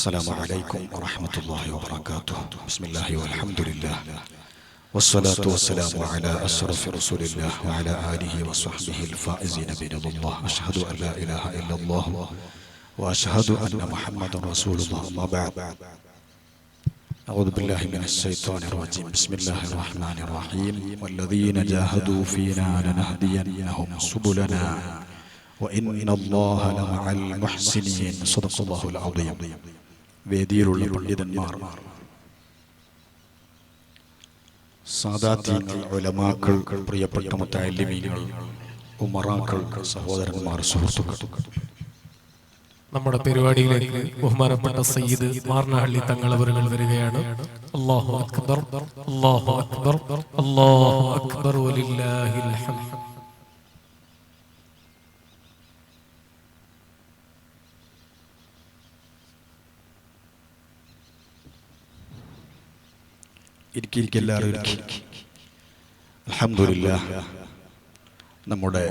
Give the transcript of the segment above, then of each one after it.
السلام عليكم ورحمة الله وبركاته. بسم الله والحمد لله والصلاة والسلام على أشرف رسول الله وعلى آله وصحبه الفائزين برضا الله. أشهد أن لا إله إلا الله وأشهد أن محمدا رسول الله. ما بعد، أعوذ بالله من الشيطان الرجيم. بسم الله الرحمن الرحيم. والذين جاهدوا فينا لنهدينهم سبلنا وإن الله لمع المحسنين. صدق الله العظيم. വേദിയിലുള്ള പണ്ഡിതന്മാർ, സാദാത്യങ്ങൾ, ഉലമാക്കൾ, പ്രിയപ്പെട്ട മുത്തഅല്ലിമീങ്ങൾ, ഉമറാക്കൾ, സഹോദരന്മാർ, സുഹൃത്തുക്കൾ, നമ്മുടെ പരിപാടിയിലേക്ക് ബഹുമാനപ്പെട്ട സയ്യിദ് മാർനഹള്ളി തങ്ങൾ അവരുകൾ വരികയാണ്. അല്ലാഹു അക്ബർ, അല്ലാഹു അക്ബർ, അല്ലാഹു അക്ബർ വലില്ലാഹിൽ ഹംദ്. അൽഹംദുലില്ലാഹ്, നമ്മുടെ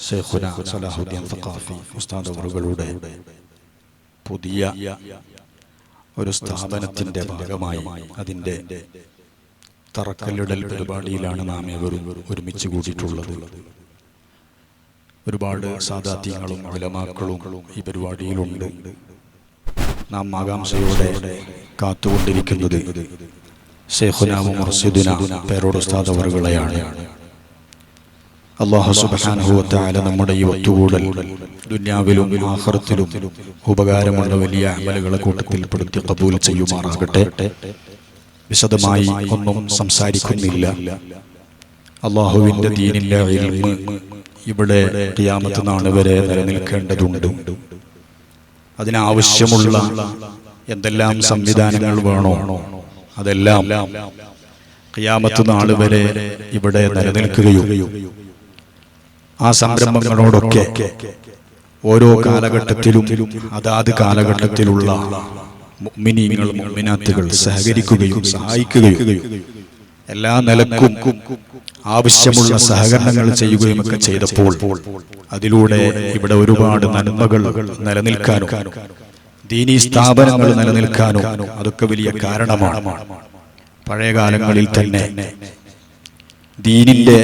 ശൈഖുന സലാഹുദ്ദീൻ സഖാഫി ഉസ്താദ് അവറുകളുടെ പുതിയ ഒരു സ്ഥാപനത്തിന്റെ ഭാഗമായി അതിന്റെ തറക്കല്ലിടൽ പരിപാടിയിലാണ് നാം ഏവരും ഒരുമിച്ച് കൂടിയിട്ടുള്ളത്. ഒരുപാട് സാദാത്യങ്ങളും ഉലമാക്കളും ഈ പരിപാടിയിലുണ്ട്. നാം ആകാംക്ഷയോടെ കാത്തുകൊണ്ടിരിക്കുന്നത് ശൈഖുനാ മുർശിദുനാ പേരോട് ഉസ്താദ് അവറുകളെയാണ്. അല്ലാഹു സുബ്ഹാനഹു വ തആല നമ്മുടെ ഈ ഒത്തുകൂടൽ ദുനിയാവിലും ആഖിറത്തിലും ഉപകാരമുള്ള വലിയ അമലുകളെ കൂട്ടത്തിൽപ്പെടുത്തി ഖബൂൽ ചെയ്യുമാറാകട്ടെ. വിശദമായി ഒന്നും സംസാരിക്കുന്നില്ല. അല്ലാഹുവിന്റെ ദീനിന്റെ ഇൽമ് ഇവിടെ ഖിയാമത്ത് നാൾ വരെ നിലനിൽക്കേണ്ടതുണ്ട്. അതിനാവശ്യമുള്ള എന്തെല്ലാം സംവിധാനങ്ങൾ വേണോ അതെല്ലാം ഖിയാമത്ത് നാൾ വരെ ഇവിടെ നിലനിൽക്കുകയും ആ സംരംഭങ്ങളോടൊക്കെ ഓരോ കാലഘട്ടത്തിലും അതാത് കാലഘട്ടത്തിലുള്ള മുഅ്മിനീങ്ങൾ, മുഅ്മിനാത്തുകൾ സഹകരിക്കുകയും സഹായിക്കുകയും എല്ലാ നിലക്കും ആവശ്യമുള്ള സഹകരണങ്ങൾ ചെയ്യുകയും ഒക്കെ ചെയ്തപ്പോൾ അതിലൂടെ ഇവിടെ ഒരുപാട് നന്മകൾ നിലനിൽക്കാനും ദീനീ സ്ഥാപനങ്ങൾ നിലനിൽക്കാനും അതൊക്കെ വലിയ കാരണമാണ്. പഴയ കാലങ്ങളിൽ തന്നെ ദീനിന്റെ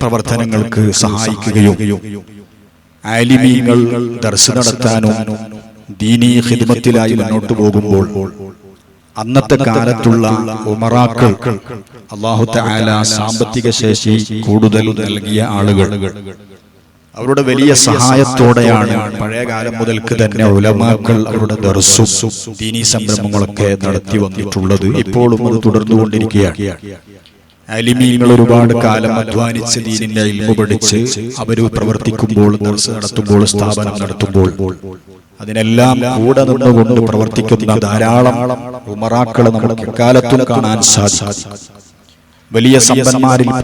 പ്രവർത്തനങ്ങൾക്ക് സഹായിക്കുകയും ആലിമീങ്ങൾ ദർസ് നടത്താനും ദീനീ ഖിദ്മത്തിലായി മുന്നോട്ട് പോകുമ്പോൾ അന്നത്തെ കാലത്തുള്ള ഉമറാക്കൾ, അല്ലാഹു തആല സാമ്പത്തിക ശേഷി കൂടുതൽ നൽകിയ ആളുകൾ, അവരുടെ വലിയ സഹായത്തോടെയാണ് പഴയ കാലം മുതൽക്ക് തന്നെ ഉലമാക്കൾ അവരുടെ ദർസും ദീനീ സംരംഭങ്ങളൊക്കെ നടത്തി വന്നിട്ടുള്ളത്. ഇപ്പോഴും അത് തുടർന്നുകൊണ്ടിരിക്കുകയാണ്. ആലിമീങ്ങൾ ഒരുപാട് കാലം അധ്വാനിച്ച് ദീനിന്റെ ഇൽമു പഠിച്ച് അവർ പ്രവർത്തിക്കുമ്പോൾ, ദർസ് നടത്തുമ്പോൾ, സ്ഥാപനം നടത്തുമ്പോൾ അതിനെല്ലാം കൂടെ നിന്നുകൊണ്ട് പ്രവർത്തിക്കുന്ന ധാരാളം ഉമറാക്കളെ നമുക്ക് എക്കാലത്തും കാണാൻ സാധിക്കും. വലിയ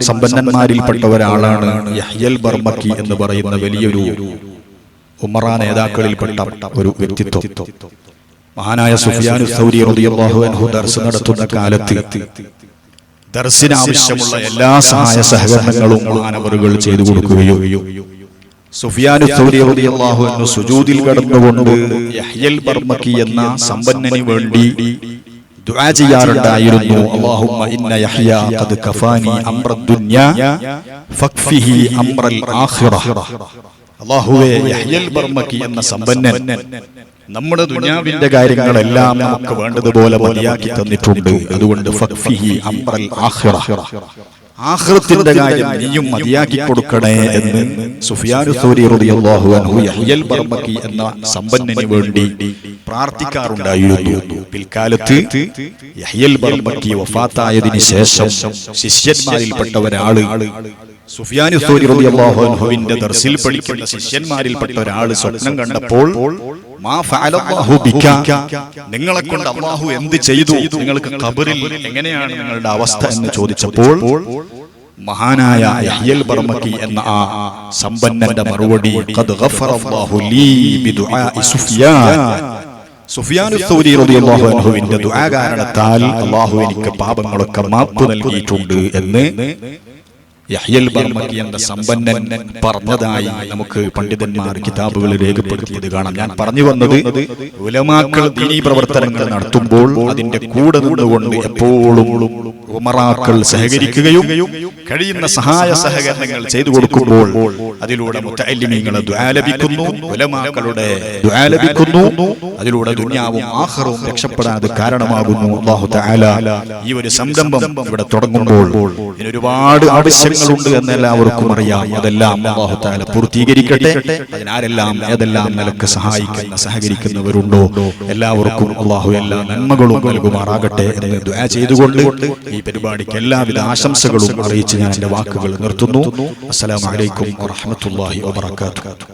സമ്പന്നന്മാരിൽപ്പെട്ട ഒരാളാണ് യഹ്യൽ ബർമക്കി എന്ന് പറയുന്ന വലിയൊരു ഉമറാ നേതാക്കളിൽപ്പെട്ട ഒരു വ്യക്തിത്വം. മഹാനായ സുഫിയാനു സൗരി റളിയല്ലാഹു അൻഹു ദർസ് നടത്തുന്ന കാലത്ത് ദർസിന് ആവശ്യമുള്ള എല്ലാ സഹായ സഹകരണങ്ങളും മഹാനവറുകൾ ചെയ്തു കൊടുക്കുകയും സുഫിയാനു സൗരി റളിയല്ലാഹു അൻഹു സുജൂദിൽ കിടന്നുകൊണ്ട് യഹ്യൽ ബർമക്കി എന്ന സമ്പന്നന് വേണ്ടി ദുആ ചെയ്യാറുണ്ടായിരുന്നു. അല്ലാഹുമ്മ ഇന്ന യഹ്യ ഖദ് കഫാനി അംറദ് ദുനിയ ഫക്ഫിഹി അംറൽ ആഖിറ. അല്ലാഹുവേ, യഹ്യൽ ബർമക്കി എന്ന സമ്പന്നൻ നമ്മുടെ ദുനിയാവിന്റെ കാര്യങ്ങളെല്ലാം നമുക്ക് വേണ്ടതുപോലെ മതിയാക്കി തന്നിട്ടുണ്ട്. അതുകൊണ്ട് ഫക്ഫിഹി അംറൽ ആഖിറ, ആഖിറത്തിന്റെ കാര്യം നീയും മതിയാക്കി കൊടുക്കണേ എന്ന് സുഫിയാനു സൗരി റളിയല്ലാഹു അൻഹു യഹ്യൽ ബർമക്കി എന്ന സമ്പന്നന് വേണ്ടി പ്രാർത്ഥിക്കാറുണ്ടായിരുന്നു. പിൽക്കാലത്ത് യഹ്യൽ ബർമക്കി വഫാത്തായതിനു ശേഷം ശിഷ്യന്മാരിൽപ്പെട്ട ഒരാള്, സുഫിയാനു സൗരി റളിയല്ലാഹു അൻഹുവിന്റെ ദർസിൽ പഠിക്കുന്ന ശിഷ്യന്മാരിൽപ്പെട്ട ഒരാള് സ്വപ്നം കണ്ടപ്പോൾ, മാ ഫഅലല്ലാഹു ബിക, നിങ്ങളെ കൊണ്ട് അല്ലാഹു എന്ത് ചെയ്തു, നിങ്ങൾക്ക് ഖബറിൽ എങ്ങനെയാണ് നിങ്ങളുടെ അവസ്ഥ എന്ന് ചോദിച്ചപ്പോൾ മഹാനായ യഹ്യൽ ബർമക്കി എന്ന ആ സമ്പന്നന്റെ മറുപടി, ഖദ് ഗഫറല്ലാഹു ലീ ബിദുആഇ സുഫിയാൻ, സുഫിയാനു സൗരി റളിയല്ലാഹു അൻഹുവിന്റെ ദുആ കാരണത്താൽ അല്ലാഹു എനിക്ക് പാപങ്ങളൊക്കെ മാപ്പ് നൽകിയിട്ടുണ്ട് എന്ന് യഹ്യൽ ബർമക്കി എന്ന സമ്പന്നൻ പറഞ്ഞതായി നമുക്ക് പണ്ഡിതന്മാർ കിതാബുകളിൽ രേഖപ്പെടുത്തിയത് കാണാം. ഞാൻ പറഞ്ഞു വന്നത്, ഉലമാക്കൾ ദീനീ പ്രവർത്തനങ്ങൾ നടത്തുമ്പോൾ അതിന്റെ കൂടെ നിന്നുകൊണ്ട് എപ്പോഴും ഉമറാക്കൾ സഹകരിക്കുകയും കഴിയുന്ന സഹായ സഹകരണങ്ങൾ ചെയ്തു കൊടുക്കുമ്പോൾ അതിലൂടെ മുത്തഅല്ലിമീങ്ങളെ ദുആ ലഭിക്കുന്നു, ഉലമാക്കളുടെ ദുആ ലഭിക്കുന്നു. അതിലൂടെ ദുനിയാവും ആഖിറവും രക്ഷപ്പെടാതെ കാരണമാകുന്നു. അല്ലാഹു തആല ഈ ഒരു സംരംഭം ഇവിടെ തുടങ്ങുമ്പോൾ ഇതിന് ഒരുപാട് ആവശ്യങ്ങളുണ്ട് എന്ന് എല്ലാവർക്കും അറിയാം. അതെല്ലാം അല്ലാഹു തആല പൂർത്തീകരിക്കട്ടെ. അതിനാരെല്ലാം ഏതെല്ലാം നിലക്ക് സഹകരിക്കുന്നവരുണ്ടോ എല്ലാവർക്കും അല്ലാഹു എല്ലാ നന്മകളും നൽകുമാറാകട്ടെ എന്ന് ദുആ ചെയ്തുകൊണ്ട് ഈ പരിപാടിക്ക് എല്ലാവിധ ആശംസകളും അറിയിച്ച് ഞാൻ എന്റെ വാക്കുകൾ നിർത്തുന്നു. അസ്സലാമു അലൈക്കും വറഹ്മത്തുള്ളാഹി വബറകാതുഹു.